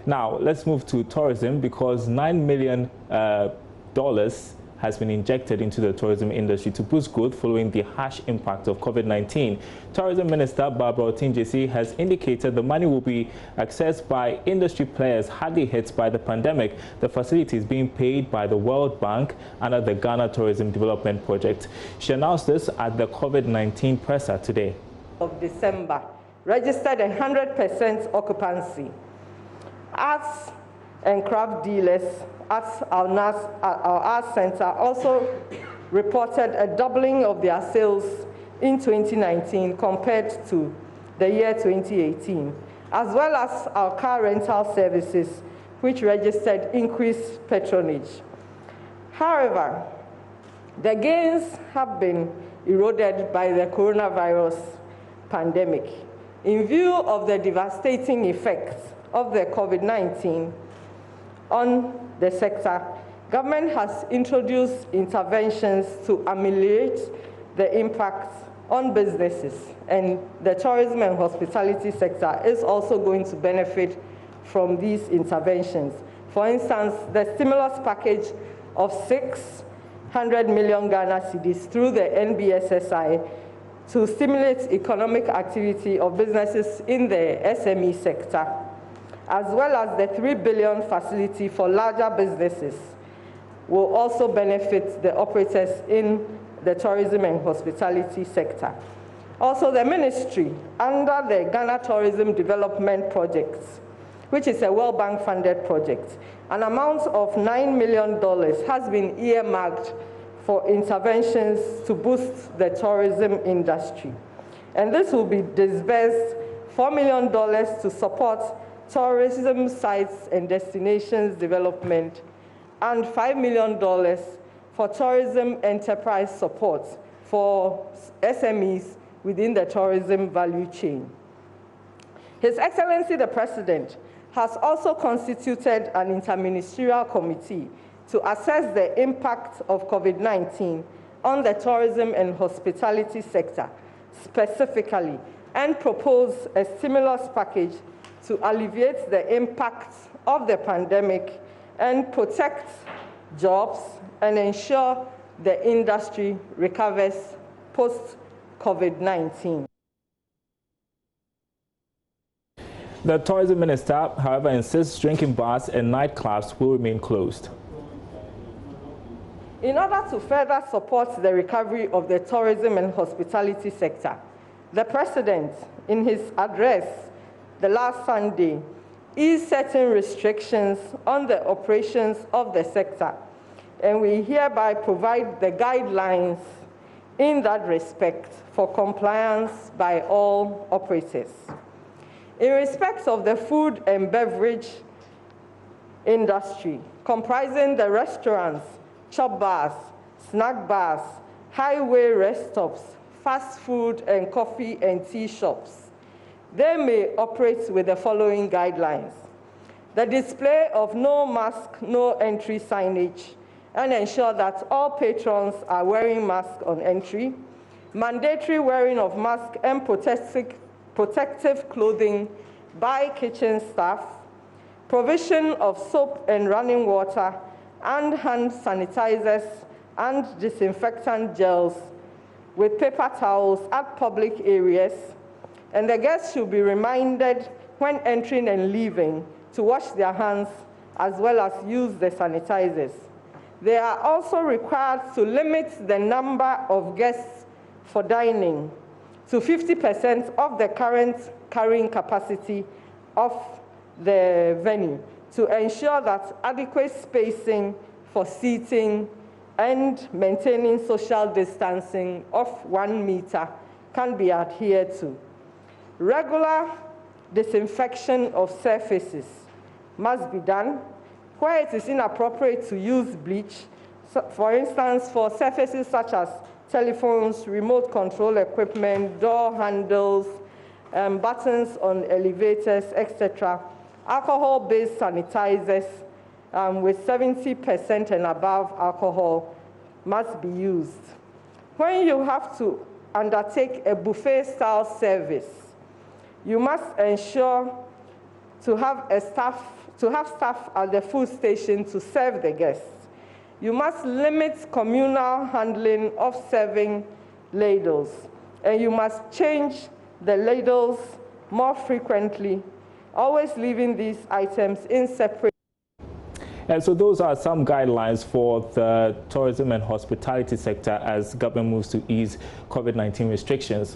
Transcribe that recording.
Now, let's move to tourism, because $9 million has been injected into the tourism industry to boost growth following the harsh impact of COVID-19. Tourism Minister Barbara Otinjesi has indicated the money will be accessed by industry players hardly hit by the pandemic. The facility is being paid by the World Bank under the Ghana Tourism Development Project. She announced this at the COVID-19 presser today. Of December, registered 100% occupancy. Arts and craft dealers at our arts center also reported a doubling of their sales in 2019 compared to the year 2018, as well as our car rental services, which registered increased patronage. However, the gains have been eroded by the coronavirus pandemic. In view of the devastating effects of the COVID-19 on the sector, government has introduced interventions to ameliorate the impact on businesses, and the tourism and hospitality sector is also going to benefit from these interventions. For instance, the stimulus package of 600 million Ghana cedis through the NBSSI to stimulate economic activity of businesses in the SME sector, as well as the 3 billion facility for larger businesses, will also benefit the operators in the tourism and hospitality sector. Also, the ministry, under the Ghana Tourism Development Project, which is a World Bank funded project, an amount of $9 million has been earmarked for interventions to boost the tourism industry. And this will be disbursed $4 million to support tourism sites and destinations development, and $5 million for tourism enterprise support for SMEs within the tourism value chain. His Excellency the President has also constituted an interministerial committee to assess the impact of COVID-19 on the tourism and hospitality sector specifically, and propose a stimulus package to alleviate the impact of the pandemic and protect jobs and ensure the industry recovers post-COVID-19. The tourism minister, however, insists drinking bars and nightclubs will remain closed. In order to further support the recovery of the tourism and hospitality sector, the President, in his address the last Sunday, eased certain restrictions on the operations of the sector, and we hereby provide the guidelines in that respect for compliance by all operators. In respect of the food and beverage industry, comprising the restaurants, shop bars, snack bars, highway rest stops, fast food and coffee and tea shops, they may operate with the following guidelines: the display of no mask, no entry signage, and ensure that all patrons are wearing masks on entry, mandatory wearing of masks and protective clothing by kitchen staff, provision of soap and running water and hand sanitizers and disinfectant gels with paper towels at public areas, and the guests should be reminded when entering and leaving to wash their hands as well as use the sanitizers. They are also required to limit the number of guests for dining to 50% of the current carrying capacity of the venue to ensure that adequate spacing for seating and maintaining social distancing of 1 meter can be adhered to. Regular disinfection of surfaces must be done. Where it is inappropriate to use bleach, for instance, for surfaces such as telephones, remote control equipment, door handles, buttons on elevators, etc., alcohol-based sanitizers with 70% and above alcohol must be used. When you have to undertake a buffet-style service, you must ensure to have a staff to have staff at the food station to serve the guests. You must limit communal handling of serving ladles, and you must change the ladles more frequently, always leaving these items in separate. And so those are some guidelines for the tourism and hospitality sector as government moves to ease COVID-19 restrictions.